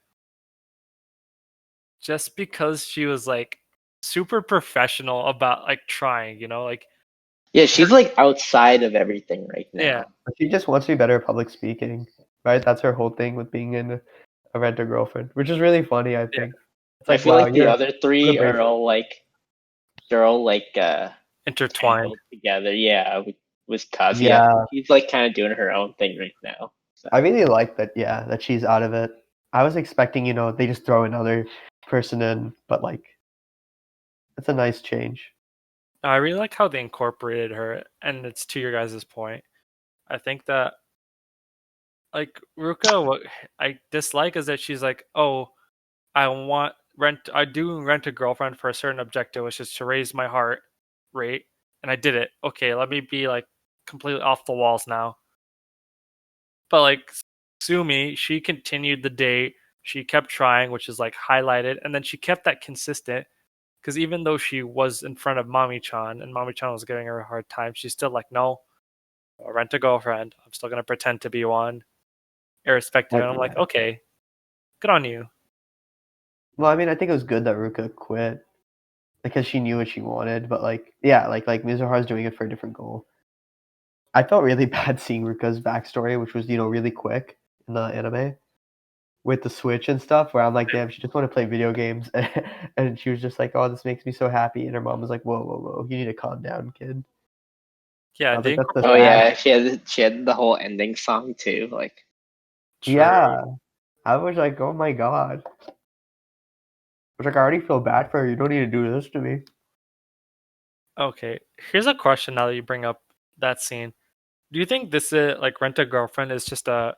just because she was like super professional about like trying, like Yeah, her, she's like outside of everything right yeah, now. She just wants to be better at public speaking, right? That's her whole thing with being in a Rent a Girlfriend, which is really funny. I yeah, think it's I like, feel wow, like the you're other what a three brave. are all like they're all like intertwined. tangled together. Yeah, with Kazuya. Yeah, He's like kind of doing her own thing right now. So I really like that. Yeah, that she's out of it. I was expecting, they just throw another person in, but like, it's a nice change. I really like how they incorporated her, and it's to your guys' point. I think that like Ruka, what I dislike is that she's like, oh, I do rent a girlfriend for a certain objective, which is to raise my heart rate, and I did it. Okay, let me be like completely off the walls now. But like Sumi, she continued the date. She kept trying, which is like highlighted, and then she kept that consistent. Because even though she was in front of Mami-chan and Mami-chan was giving her a hard time, she's still like, no, I'll rent a girlfriend. I'm still gonna pretend to be one, irrespective. And I'm like, Yeah. okay, good on you. Well, I mean, I think it was good that Ruka quit because she knew what she wanted, but like, yeah, like Mizuhara's doing it for a different goal. I felt really bad seeing Ruka's backstory, which was really quick in the anime with the Switch and stuff. Where I'm like, damn, she just want to play video games, and she was just like, oh, this makes me so happy, and her mom was like, whoa, whoa, whoa, you need to calm down, kid. I Yeah, was they like, that's so oh incorporated. sad. yeah, she had the whole ending song too. Like True. Yeah, I was like, oh my god. I was like, I already feel bad for her. You don't need to do this to me. Okay, here's a question now that you bring up that scene. Do you think this is like Rent a Girlfriend is just a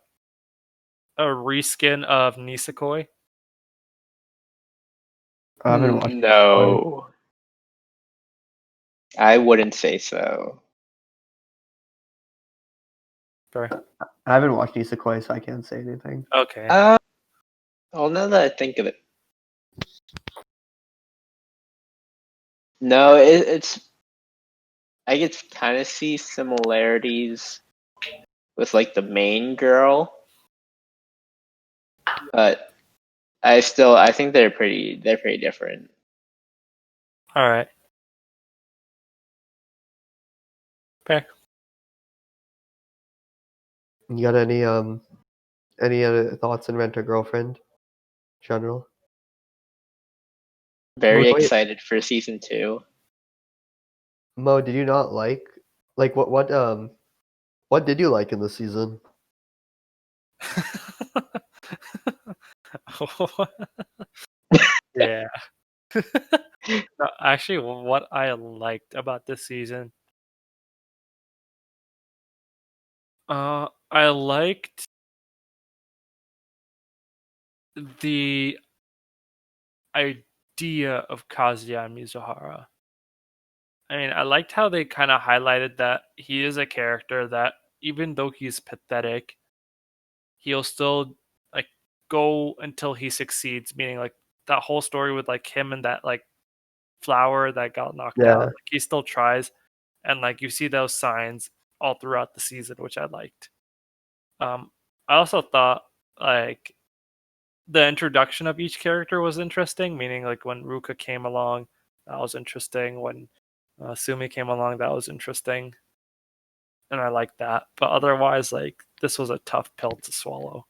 reskin of Nisekoi? I haven't watched Boy. no, I wouldn't say so. Fair. I haven't watched Isekoi, so I can't say anything. Okay. Uh, well, now that I think of it, no, it's I could kind of see similarities with like the main girl, but I think they're pretty different. All right. Fair. You got any other thoughts on Rent a Girlfriend, general? Very Wait, excited for season 2. Mo, did you not like what did you like in the season? Yeah. No, actually, what I liked about this season, I liked the idea of Kazuya Mizuhara. I mean, I liked how they kind of highlighted that he is a character that, even though he's pathetic, he'll still like go until he succeeds. Meaning, like that whole story with like him and that like flower that got knocked Yeah. out. Like, he still tries, and like you see those signs all throughout the season, which I liked. I also thought like the introduction of each character was interesting, meaning like when Ruka came along, that was interesting. When Sumi came along, that was interesting, and I liked that. But otherwise, like this was a tough pill to swallow.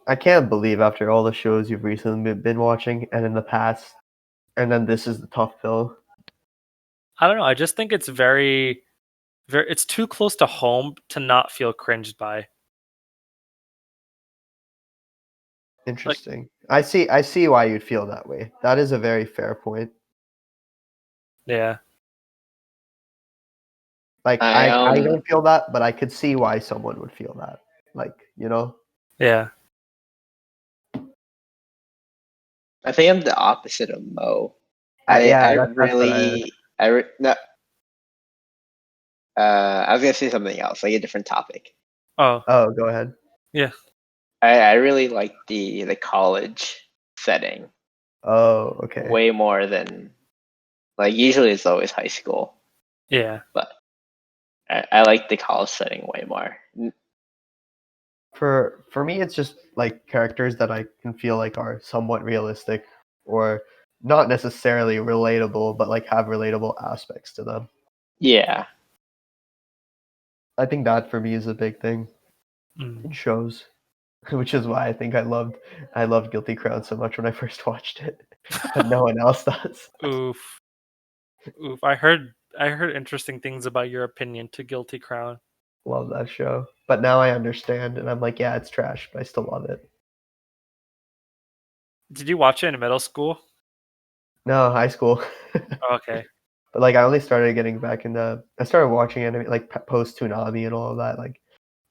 I can't believe after all the shows you've recently been watching and in the past, and then this is the tough pill. I don't know. I just think it's very, very. It's too close to home to not feel cringed by. Interesting. I see why you'd feel that way. That is a very fair point. Yeah, Like I I don't feel that, but I could see why someone would feel that. Like, you know? yeah. I think I'm the opposite of Mo. Yeah, I that's what I heard. really no. I was gonna say something else, like a different topic. Oh, Oh, go ahead. yeah. I really like the college setting Oh, okay. way more than like usually it's always high school, Yeah. but I like the college setting way more. For me, it's just like characters that I can feel like are somewhat realistic or not necessarily relatable, but like have relatable aspects to them. Yeah, I think that for me is a big thing in Mm. shows, which is why I think I loved Guilty Crown so much when I first watched it, but no one else does. Oof. Oof. I heard interesting things about your opinion to Guilty Crown. Love that show, but now I understand, and I'm like, yeah, it's trash, but I still love it. Did you watch it in middle school? No, high school. Oh, okay. But like I only started getting back into I started watching anime like post Toonami and all of that like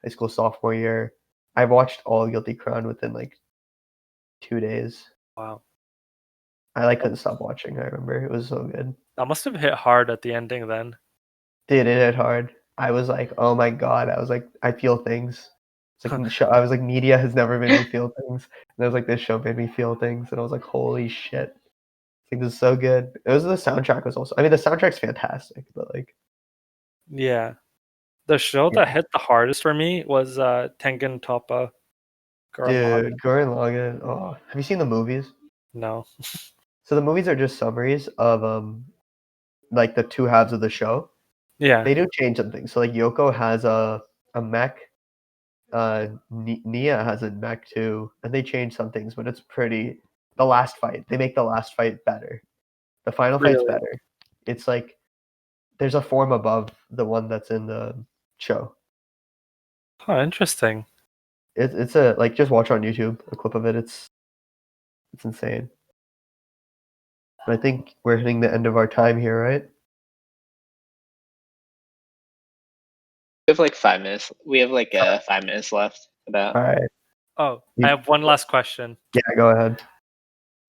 high school sophomore year. I watched all Guilty Crown within like 2 days. Wow. I like couldn't stop watching. I remember it was so good. That must have hit hard at the ending then. Dude, it hit hard. I was like, oh my god. I was like, I feel things. It's like I was like, media has never made me feel things. And I was like, this show made me feel things, and I was like, holy shit. I think this is so good. It was the soundtrack was also. I mean, the soundtrack's fantastic, but like, Yeah. The show yeah. that hit the hardest for me was Tengen Toppa Gurren Lagann. Dude, Gurren Lagann. Oh, have you seen the movies? No. So the movies are just summaries of like the two halves of the show. Yeah. They do change some things. So like Yoko has a mech, Nia has a mech too, and they change some things, but it's pretty. The last fight, they make the last fight better. The final fight's Really? better. It's like there's a form above the one that's in the show. Oh, interesting. It's a like just watch on YouTube a clip of it. It's insane. But I think we're hitting the end of our time here, right? we have like 5 minutes. We have like 5 minutes left. About All right. Oh, I have one last question. Yeah, go ahead.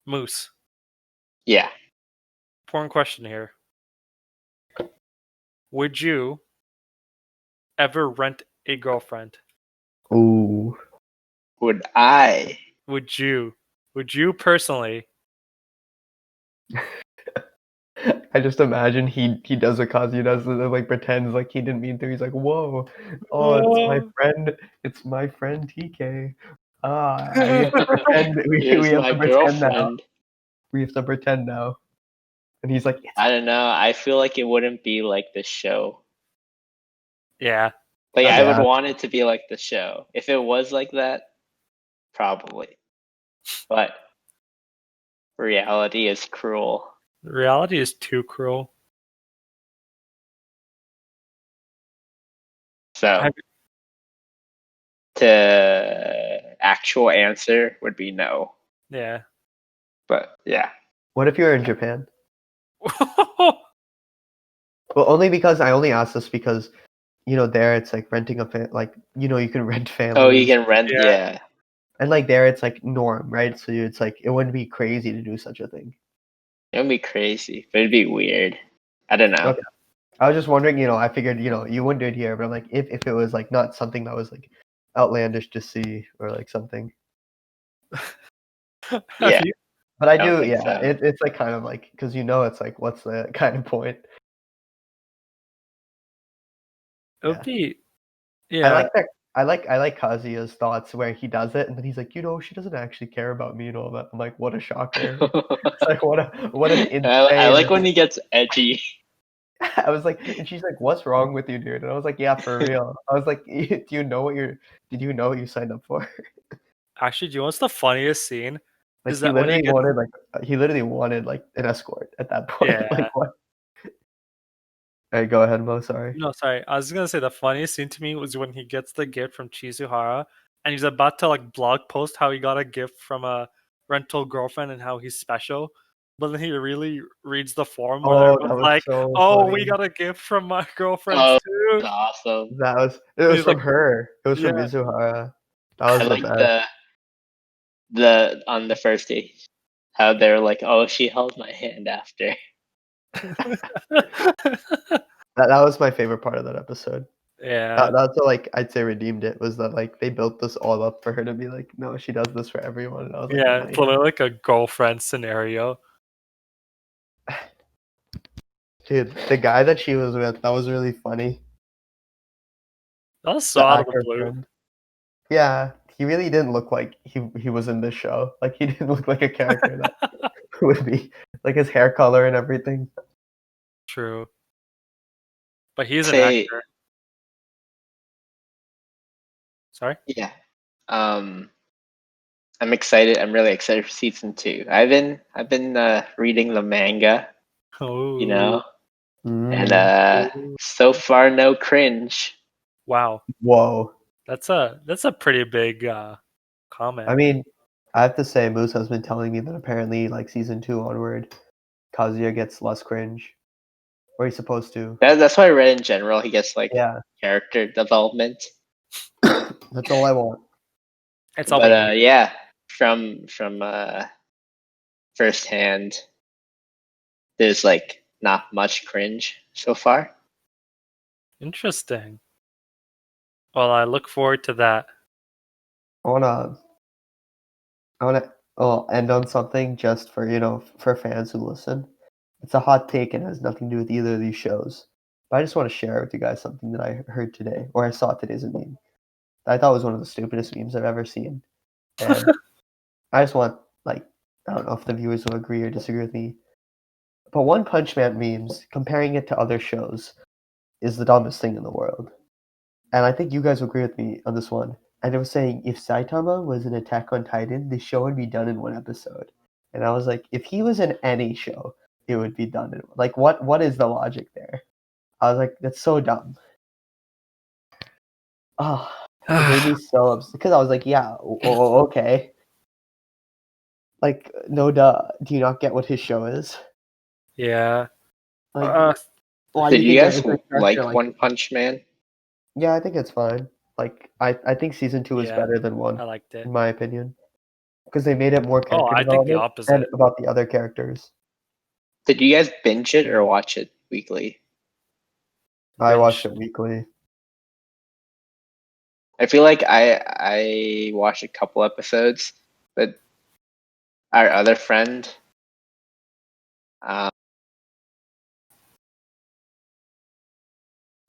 Moose. yeah. Important question here. Would you ever rent a girlfriend? Ooh. Would I? Would you? Would you personally? I just imagine he does what Kazuya does, like pretends like he didn't mean to. He's like, "Whoa, oh, Oh. it's my friend TK." We have to pretend. We Here's have my to pretend now. girlfriend. We have to pretend now. And he's like, I don't know. I feel like it wouldn't be like the show. Yeah. Like I would Yeah. want it to be like the show. If it was like that, probably. But reality is cruel. Reality is too cruel. So Have- the actual answer would be no. Yeah. But yeah. What if you were in Japan? Well, only because I only asked this because there it's like renting like you can rent Oh, you families, can rent. Yeah. Yeah, and like there it's like norm, right? So it's like it wouldn't be crazy to do such a thing. it would be crazy, but it'd be weird. I don't know. Okay. I was just wondering, I figured, you wouldn't do it here, but I'm like, if it was like not something that was like outlandish to see or like something. have Yeah. you But I don't do, think yeah. so. It's like kind of like because it's like what's the kind of point? It would Yeah. be, I yeah. like that. I like Kazuya's thoughts where he does it and then he's like, she doesn't actually care about me and all that. I'm like, what a shocker! It's like what an I like insane. when he gets edgy. I was like, and she's like, what's wrong with you, dude? And I was like, yeah, for real. I was like, did you know what you signed up for? Actually, do you know what's the funniest scene? Like Is that when he gets, he literally wanted like an escort at that point. Like yeah. what? Hey, go ahead, Mo. Sorry. No, sorry. I was gonna say the funniest scene to me was when he gets the gift from Chizuhara, and he's about to like blog post how he got a gift from a rental girlfriend and how he's special. But then he really reads the forum where Oh, that everyone's was like, so "Oh, we funny. got a gift from my girlfriends Oh, too." that's awesome. It And was he's like, from her. It was from "Yeah." Mizuhara. That I was the like best. the on the first date how they're like, oh, she held my hand after. That was my favorite part of that episode. Yeah, That's what, like I'd say redeemed it was that like they built this all up for her to be like, no, she does this for everyone. And I was like, yeah. It's nice. literally like a girlfriend scenario. Dude, the guy that she was with, that was really funny. That was so The out of the actor blue. friend. Yeah, he really didn't look like he was in this show. Like he didn't look like a character that would be like his hair color and everything. True, but he's an Say, actor. Sorry. yeah. I'm excited. I'm really excited for season 2. I've been reading the manga, you Oh, know, and Mm. so far no cringe. wow. Whoa. That's a pretty big I comment. mean, I have to say, Moose has been telling me that apparently, like season 2 onward, Kazuya gets less cringe, or he's supposed to. That's what I read in general. He gets like Yeah, character development, that's all I want. It's all but we need. yeah, from firsthand, there's like not much cringe so far. Interesting. Well, I look forward to that. I wanna, end on something just for for fans who listen. It's a hot take and has nothing to do with either of these shows. But I just want to share with you guys something that I heard today, or I saw today as a meme. That I thought was one of the stupidest memes I've ever seen. And I just want, like, I don't know if the viewers will agree or disagree with me, but One Punch Man memes, comparing it to other shows, is the dumbest thing in the world. And I think you guys will agree with me on this one. And it was saying if Saitama was in Attack on Titan, the show would be done in one episode. And I was like, if he was in any show, it would be done in like what is the logic there? I was like, that's so dumb. Oh, it made me so upset because I was like, yeah, okay. Like, no duh. Do you not get what his show is? Yeah. Like, Uh, why do Did you you think guys every character like like One Punch Man? yeah, I think it's fine. Like I think season 2 is yeah, better than one, I liked it. in my opinion. Because they made it more Oh, character I think the development and opposite. about the other characters. Did you guys binge it or Yeah. watch it weekly? I watched Binge. it weekly. I feel like I watched a couple episodes, but our other friend, um,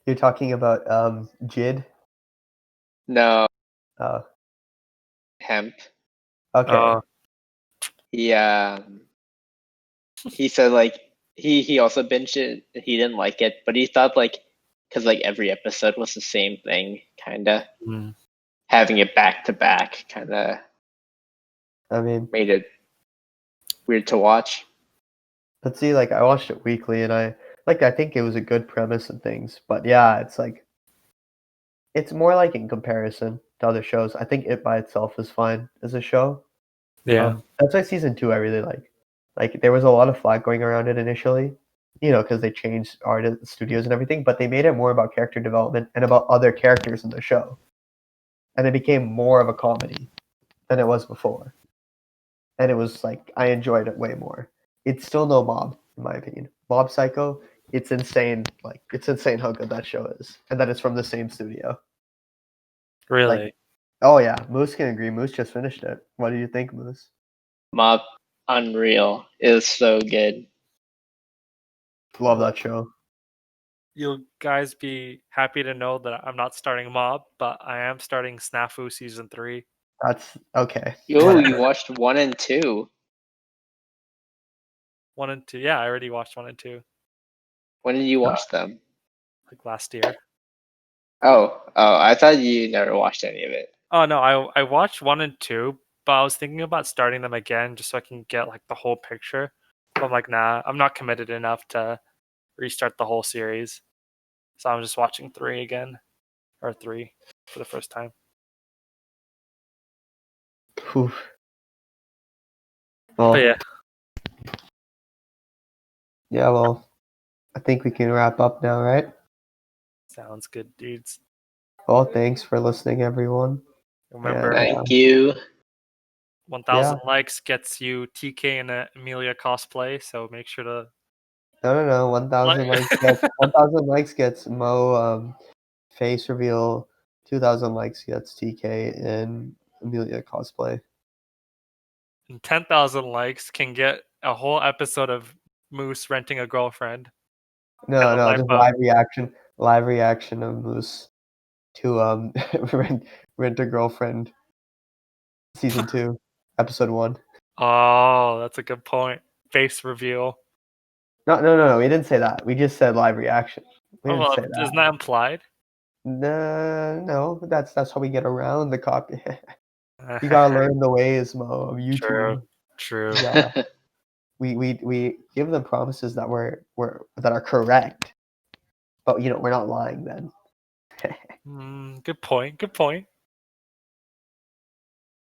You're talking about Jid? no, Uh, Hemp. okay. He he said like he also binged it. He didn't like it, but he thought like because like every episode was the same thing, kind of Mm. having it back to back, kind of I mean, made it weird to watch. but see, like I watched it weekly and I think it was a good premise and things. But yeah, it's like it's more like in comparison to other shows. I think it by itself is fine as a show. Yeah. That's why season 2 I really like. Like there was a lot of flack going around it initially, because they changed art studios and everything, but they made it more about character development and about other characters in the show, and it became more of a comedy than it was before. And it was like I enjoyed it way more. It's still no Mob, in my opinion. Mob Psycho, it's insane. Like it's insane how good that show is, and that it's from the same studio. Like, Really. oh yeah, Moose can agree. Moose just finished it. What do you think, Moose? Mob unreal. It was so good. Love that show. You'll guys be happy to know that I'm not starting Mob, but I am starting Snafu season 3. That's okay. Yo, you Whatever. watched 1 and 2. 1 and 2. Yeah, I already watched 1 and 2 When did you watch them? like last year. Oh, I thought you never watched any of it. Oh no, I watched 1 and 2, but I was thinking about starting them again just so I can get like the whole picture. But I'm like, nah, I'm not committed enough to restart the whole series. So I'm just watching 3 again, or 3 for the first time. Whew. Well, But yeah, yeah, well, I think we can wrap up now, right? sounds good, dudes. Well, thanks for listening, everyone. Remember, And, Thank you. 1,000 likes gets you TK and Amelia cosplay. So make sure to No. 1,000 likes gets Mo face reveal. 2,000 likes gets TK and Amelia cosplay. and 10,000 likes can get a whole episode of Moose renting a girlfriend. No, And the life just of live reaction of Moose to rent a girlfriend season 2, episode 1. oh, that's a good point. Face reveal. No. We didn't say that. We just said live reaction. We Oh didn't well, say that. isn't that implied? No, that's how we get around the copy. You gotta learn the ways, Mo, of YouTube. True. Yeah, we give them promises that that are correct, but we're not lying then. Good point. Good point.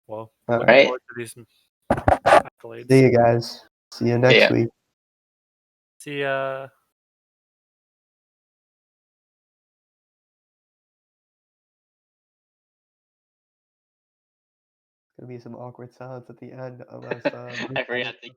Well, All looking right. Right. forward to these accolades. See you guys. See you next Yeah. week. See ya. Gonna be some awkward silence at the end unless I forgot to